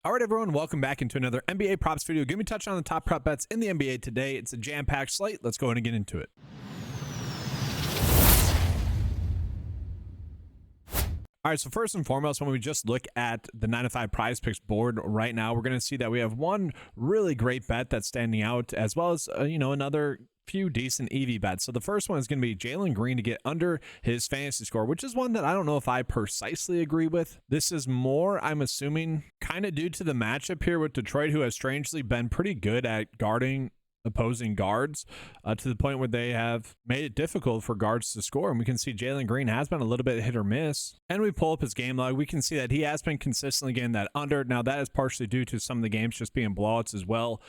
All right, everyone, welcome back into another NBA props video. Give me a touch on the top prop bets in the NBA today. It's a jam-packed slate. Let's go ahead and get into it. All right, so first and foremost, when we just look at the 9-to-5 PrizePicks board right now, we're going to see that we have one really great bet that's standing out, as well as, another few decent EV bets. So the first one is going to be Jalen Green to get under his fantasy score, which is one that I don't know if I precisely agree with. This is more, I'm assuming, kind of due to the matchup here with Detroit, who has strangely been pretty good at guarding opposing guards to the point where they have made it difficult for guards to score. And we can see Jalen Green has been a little bit hit or miss. And we pull up his game log, we can see that he has been consistently getting that under. Now that is partially due to some of the games just being blowouts as well.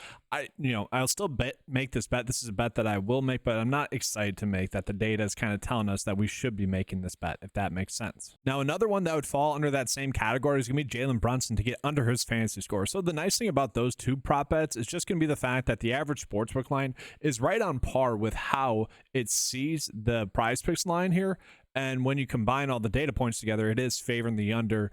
I'll still make this bet. This is a bet that I will make, but I'm not excited to make that. The data is kind of telling us that we should be making this bet, if that makes sense. Now, another one that would fall under that same category is going to be Jalen Brunson to get under his fantasy score. So the nice thing about those two prop bets is just going to be the fact that the average Sportsbook line is right on par with how it sees the PrizePicks line here. And when you combine all the data points together, it is favoring the under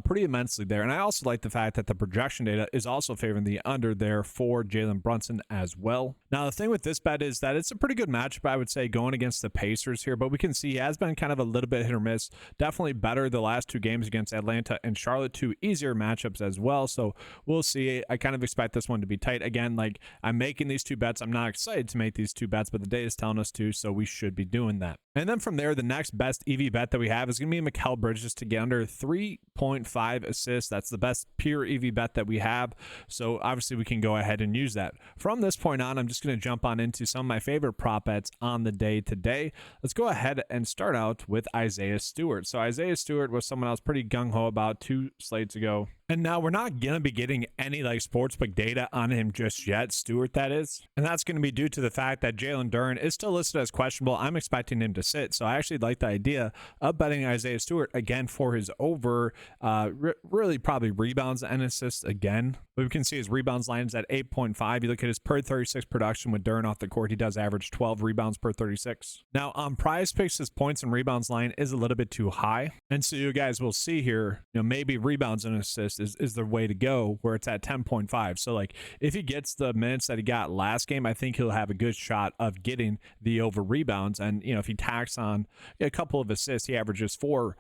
pretty immensely there. And I also like the fact that the projection data is also favoring the under there for Jalen Brunson as well. Now, the thing with this bet is that it's a pretty good matchup, I would say, going against the Pacers here. But we can see he has been kind of a little bit hit or miss. Definitely better the last two games against Atlanta and Charlotte, two easier matchups as well. So we'll see. I kind of expect this one to be tight. Again, like I'm making these two bets. I'm not excited to make these two bets, but the data is telling us to, so we should be doing that. And then from there, the next best EV bet that we have is going to be Mikal Bridges to get under 3.5 assists. That's the best pure EV bet that we have. So obviously we can go ahead and use that. From this point on, I'm just going to jump on into some of my favorite prop bets on the day today. Let's go ahead and start out with Isaiah Stewart. So Isaiah Stewart was someone I was pretty gung-ho about 2 slates ago. And now we're not going to be getting any sportsbook data on him just yet, Stewart that is. And that's going to be due to the fact that Jalen Duren is still listed as questionable. I'm expecting him to sit. So I actually like the idea of betting Isaiah Stewart again for his over, really probably rebounds and assists again. But we can see his rebounds line is at 8.5. You look at his per 36 production with Duren off the court, he does average 12 rebounds per 36. Now on PrizePicks, his points and rebounds line is a little bit too high. And so you guys will see here, maybe rebounds and assists is the way to go, where it's at 10.5. So if he gets the minutes that he got last game, I think he'll have a good shot of getting the over rebounds. And if he tacks on a couple of assists, he averages 4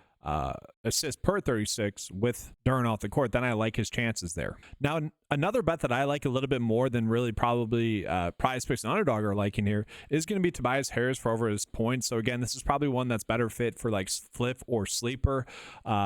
assists per 36 with Duren off the court, then I like his chances there. Now, another bet that I like a little bit more than really probably PrizePicks and Underdog are liking here is going to be Tobias Harris for over his points. So again, this is probably one that's better fit for flip or sleeper.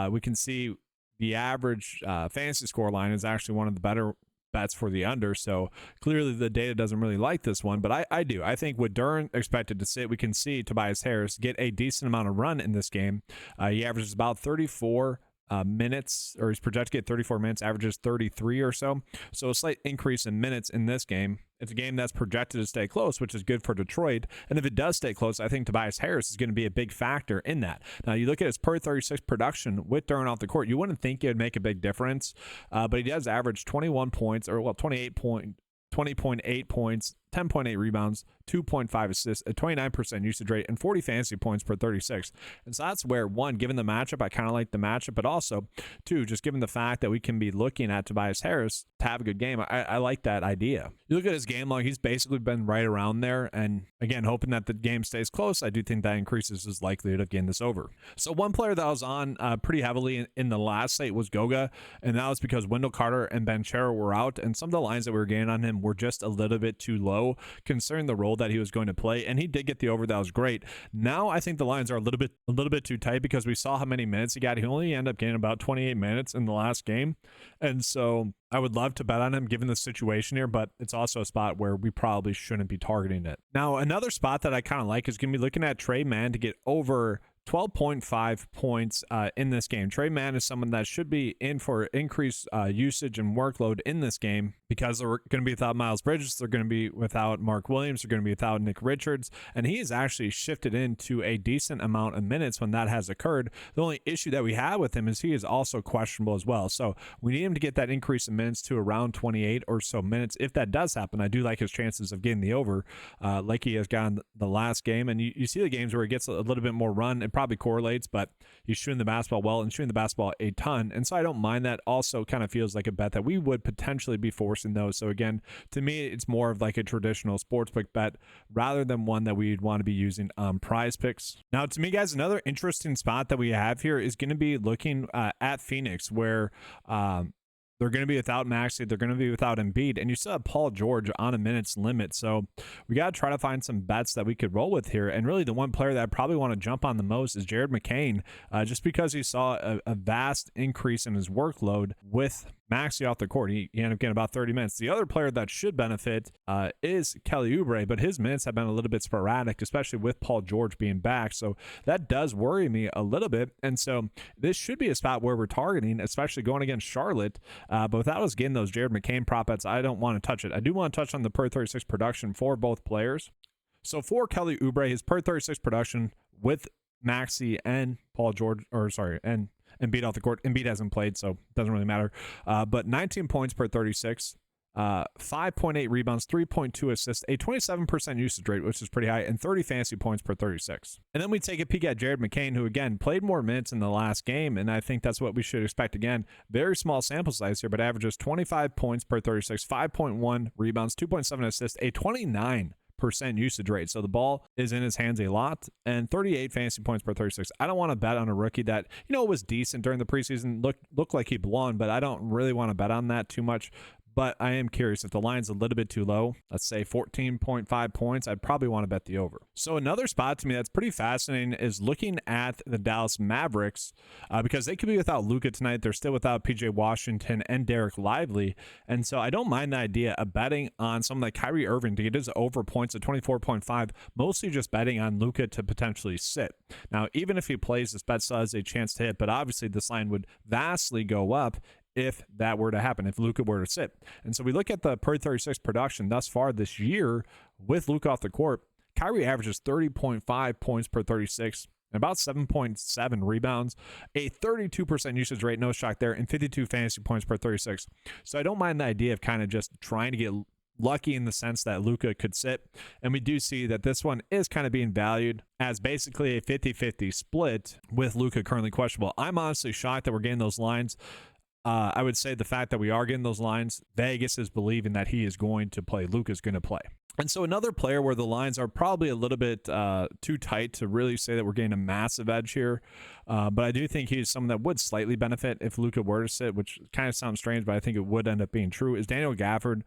We can see the average fantasy score line is actually one of the better bets for the under. So clearly the data doesn't really like this one, but I do. I think with Duren expected to sit, we can see Tobias Harris get a decent amount of run in this game. He averages about 34 minutes, or he's projected to get 34 minutes, averages 33 or so. So a slight increase in minutes in this game. It's a game that's projected to stay close, which is good for Detroit. And if it does stay close, I think Tobias Harris is going to be a big factor in that. Now, you look at his per 36 production with Duren off the court, you wouldn't think it would make a big difference, but he does average 21 points, or 20.8 points, 10.8 rebounds, 2.5 assists, a 29% usage rate, and 40 fantasy points per 36. And so that's where, one, given the matchup, I kind of like the matchup, but also, two, just given the fact that we can be looking at Tobias Harris to have a good game, I like that idea. You look at his game log, he's basically been right around there, and again, hoping that the game stays close, I do think that increases his likelihood of getting this over. So one player that I was on pretty heavily in the last slate was Goga, and that was because Wendell Carter and Banchero were out, and some of the lines that we were getting on him were just a little bit too low concerning the role that he was going to play, and he did get the over. That was great. Now I think the lines are a little bit too tight because we saw how many minutes he got. He only ended up getting about 28 minutes in the last game, and so I would love to bet on him given the situation here, but it's also a spot where we probably shouldn't be targeting it. Now, another spot that I kind of like is going to be looking at Trey Mann to get over 12.5 points in this game. Trey Mann is someone that should be in for increased usage and workload in this game because they're going to be without Miles Bridges, they're going to be without Mark Williams, they're going to be without Nick Richards, and he has actually shifted into a decent amount of minutes when that has occurred. The only issue that we have with him is he is also questionable as well. So we need him to get that increase in minutes to around 28 or so minutes. If that does happen, I do like his chances of getting the over like he has gotten the last game. And you see the games where he gets a little bit more run. it probably correlates, but he's shooting the basketball well and shooting the basketball a ton. And so I don't mind that. Also kind of feels like a bet that we would potentially be forcing those. So again, to me, it's more of like a traditional sportsbook bet rather than one that we'd want to be using on PrizePicks. Now, to me, guys, another interesting spot that we have here is going to be looking at Phoenix, where they're going to be without Maxey. They're going to be without Embiid. And you still have Paul George on a minutes limit. So we got to try to find some bets that we could roll with here. And really the one player that I probably want to jump on the most is Jared McCain, just because he saw a vast increase in his workload with Maxey off the court. He ended up getting about 30 minutes. The other player that should benefit is Kelly Oubre, but his minutes have been a little bit sporadic, especially with Paul George being back. So that does worry me a little bit. And so this should be a spot where we're targeting, especially going against Charlotte. But without us getting those Jared McCain prop bets, I don't want to touch it. I do want to touch on the per 36 production for both players. So for Kelly Oubre, his per 36 production with Maxey and Paul George, and Embiid off the court. Embiid hasn't played, so it doesn't really matter. But 19 points per 36, 5.8 rebounds, 3.2 assists, a 27% usage rate, which is pretty high, and 30 fantasy points per 36. And then we take a peek at Jared McCain, who again played more minutes in the last game, and I think that's what we should expect again. Very small sample size here, but averages 25 points per 36, 5.1 rebounds, 2.7 assists, a 29% usage rate. So the ball is in his hands a lot, and 38 fantasy points per 36. I don't want to bet on a rookie that, was decent during the preseason, looked like he belonged, but I don't really want to bet on that too much. But I am curious if the line's a little bit too low, let's say 14.5 points, I'd probably want to bet the over. So another spot to me that's pretty fascinating is looking at the Dallas Mavericks, because they could be without Luka tonight. They're still without PJ Washington and Derek Lively. And so I don't mind the idea of betting on someone like Kyrie Irving to get his over points at 24.5, mostly just betting on Luka to potentially sit. Now, even if he plays, this bet still has a chance to hit, but obviously this line would vastly go up if that were to happen, if Luka were to sit. And so we look at the per 36 production thus far this year with Luka off the court. Kyrie averages 30.5 points per 36 and about 7.7 rebounds, a 32% usage rate, no shock there, and 52 fantasy points per 36. So I don't mind the idea of kind of just trying to get lucky in the sense that Luka could sit. And we do see that this one is kind of being valued as basically a 50-50 split with Luka currently questionable. I'm honestly shocked that we're getting those lines. I would say the fact that we are getting those lines, Vegas is believing that he is going to play. Luka's going to play. And so another player where the lines are probably a little bit too tight to really say that we're getting a massive edge here. But I do think he's someone that would slightly benefit if Luka were to sit, which kind of sounds strange, but I think it would end up being true, is Daniel Gafford.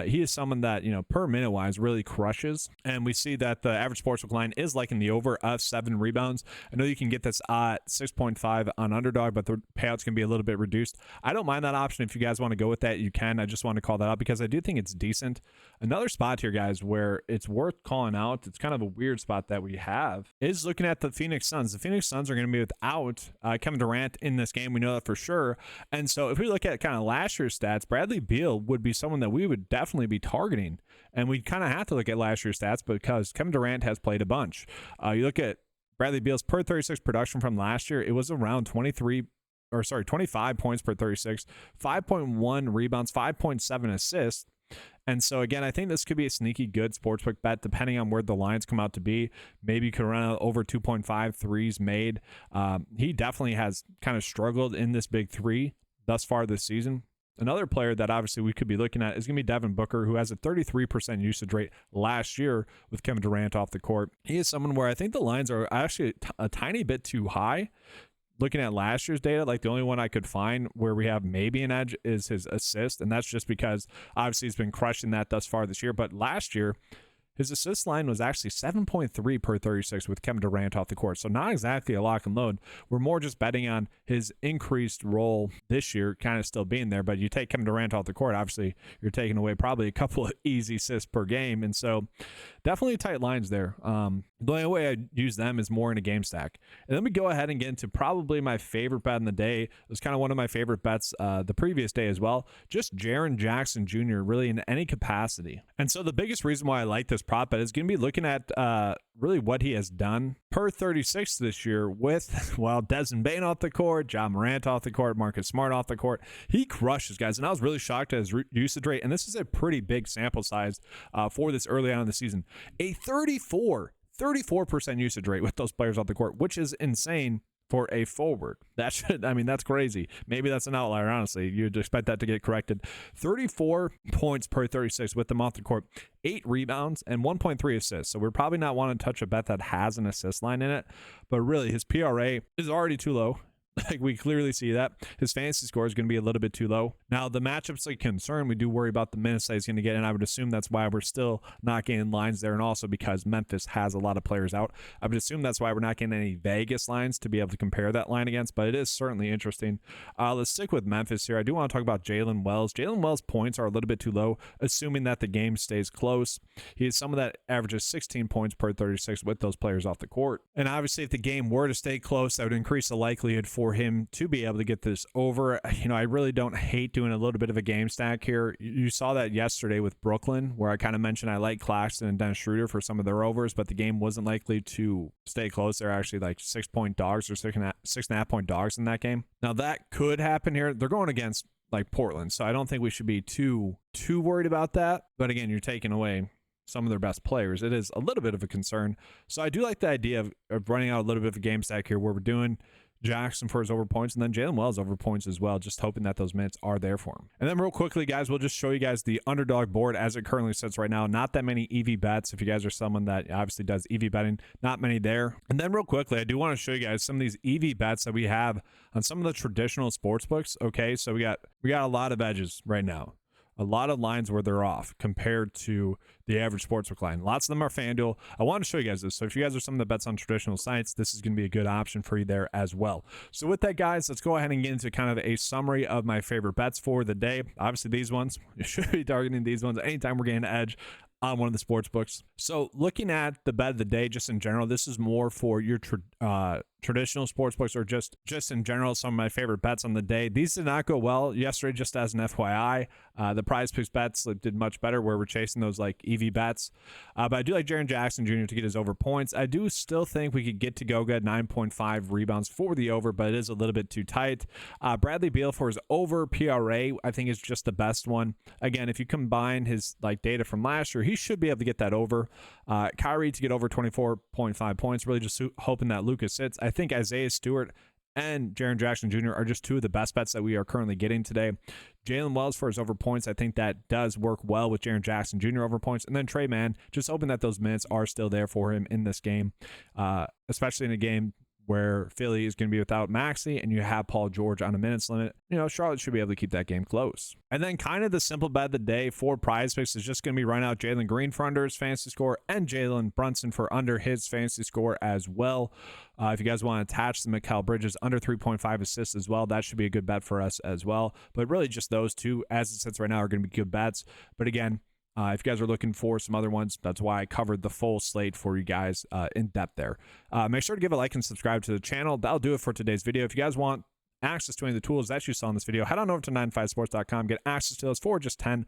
He is someone that, per minute wise really crushes. And we see that the average sportsbook line is liking the over of 7 rebounds. I know you can get this at 6.5 on Underdog, but the payouts can be a little bit reduced. I don't mind that option. If you guys want to go with that, you can. I just want to call that out because I do think it's decent. Another spot here, guys, where it's worth calling out, it's kind of a weird spot that we have, is looking at the Phoenix Suns. The Phoenix Suns are going to be without Kevin Durant in this game. We know that for sure. And so if we look at kind of last year's stats, Bradley Beal would be someone that we would definitely be targeting. And we kind of have to look at last year's stats because Kevin Durant has played a bunch. You look at Bradley Beal's per 36 production from last year, it was around 25 points per 36, 5.1 rebounds, 5.7 assists. And so, again, I think this could be a sneaky good sportsbook bet depending on where the lines come out to be. Maybe you could run out over 2.5 threes made. He definitely has kind of struggled in this big three thus far this season. Another player that obviously we could be looking at is going to be Devin Booker, who has a 33% usage rate last year with Kevin Durant off the court. He is someone where I think the lines are actually a tiny bit too high. Looking at last year's data, like the only one I could find where we have maybe an edge is his assist, and that's just because obviously he's been crushing that thus far this year. But last year, his assist line was actually 7.3 per 36 with Kevin Durant off the court. So not exactly a lock and load. We're more just betting on his increased role this year kind of still being there. But you take Kevin Durant off the court, obviously you're taking away probably a couple of easy assists per game. And so definitely tight lines there. The only way I use them is more in a game stack. And then we go ahead and get into probably my favorite bet in the day. It was kind of one of my favorite bets the previous day as well. Just Jaren Jackson Jr. really in any capacity. And so the biggest reason why I like this prop bet is going to be looking at really what he has done per 36 this year with, Desmond Bane off the court, Ja Morant off the court, Marcus Smart off the court. He crushes, guys. And I was really shocked at his usage rate. And this is a pretty big sample size for this early on in the season. A 34 34% usage rate with those players off the court, which is insane for a forward. That should, I mean, that's crazy. Maybe that's an outlier, honestly. You'd expect that to get corrected. 34 points per 36 with them off the court, 8 rebounds, and 1.3 assists. So we're probably not wanting to touch a bet that has an assist line in it, but really his PRA is already too low. Like, we clearly see that. His fantasy score is going to be a little bit too low. Now, the matchup's a concern. We do worry about the minutes that he's going to get, and I would assume that's why we're still not getting lines there, and also because Memphis has a lot of players out. I would assume that's why we're not getting any Vegas lines to be able to compare that line against, but it is certainly interesting. Let's stick with Memphis here. I do want to talk about Jalen Wells. Jalen Wells' points are a little bit too low, assuming that the game stays close. He is someone that averages 16 points per 36 with those players off the court. And obviously, if the game were to stay close, that would increase the likelihood for him to be able to get this over. You know, I really don't hate doing a little bit of a game stack here. You saw that yesterday with Brooklyn, where I kind of mentioned I like Claxton and Dennis Schroeder for some of their overs, but the game wasn't likely to stay close. They're actually like 6-point dogs or 6.5 point dogs in that game. Now that could happen here. They're going against like Portland, so I don't think we should be too worried about that. But again, you're taking away some of their best players. It is a little bit of a concern. So I do like the idea of running out a little bit of a game stack here where we're doing Jackson for his over points and then Jalen Wells over points as well, just hoping that those minutes are there for him. And then real quickly, guys, we'll just show you guys the underdog board as it currently sits right now. Not that many EV bets. If you guys are someone that obviously does EV betting, not many there. And then real quickly, I do want to show you guys some of these EV bets that we have on some of the traditional sports books. Okay, so we got a lot of edges right now. A lot of lines where they're off compared to the average sportsbook line. Lots of them are FanDuel. I want to show you guys this. So if you guys are some of the bets on traditional sites, this is going to be a good option for you there as well. So with that, guys, let's go ahead and get into kind of a summary of my favorite bets for the day. Obviously, these ones, you should be targeting these ones anytime we're getting an edge on one of the sports books. So looking at the bet of the day, just in general, this is more for your traditional sports books, or just in general, some of my favorite bets on the day. These did not go well yesterday, just as an FYI. The PrizePicks bets did much better, where we're chasing those like EV bets. But I do like Jaren Jackson Jr. to get his over points. I do still think we could get to Goga 9.5 rebounds for the over, but it is a little bit too tight. Bradley Beal for his over PRA, I think is just the best one. Again, if you combine his like data from last year, he should be able to get that over. Kyrie to get over 24.5 points, really just hoping that Lucas sits. I think Isaiah Stewart and Jaren Jackson Jr. are just two of the best bets that we are currently getting today. Jalen Wells for his over points, I think that does work well with Jaren Jackson Jr. over points. And then Trey Mann, just hoping that those minutes are still there for him in this game, especially in a game where Philly is going to be without Maxey and you have Paul George on a minutes limit. You know, Charlotte should be able to keep that game close. And then kind of the simple bet of the day for PrizePicks is just going to be running out Jalen Green for under his fantasy score and Jalen Brunson for under his fantasy score as well. If you guys want to attach the Mikal Bridges under 3.5 assists as well, that should be a good bet for us as well. But really just those two, as it sits right now, are going to be good bets. But again, if you guys are looking for some other ones, that's why I covered the full slate for you guys in depth there. Make sure to give a like and subscribe to the channel. That'll do it for today's video. If you guys want access to any of the tools that you saw in this video, head on over to 95sports.com. Get access to those for just $10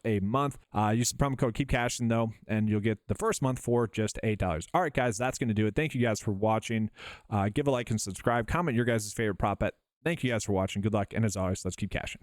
a month. Use the promo code KeepCashing though, and you'll get the first month for just $8. All right, guys, that's going to do it. Thank you guys for watching. Give a like and subscribe. Comment your guys' favorite prop bet. Thank you guys for watching. Good luck, and as always, let's keep cashing.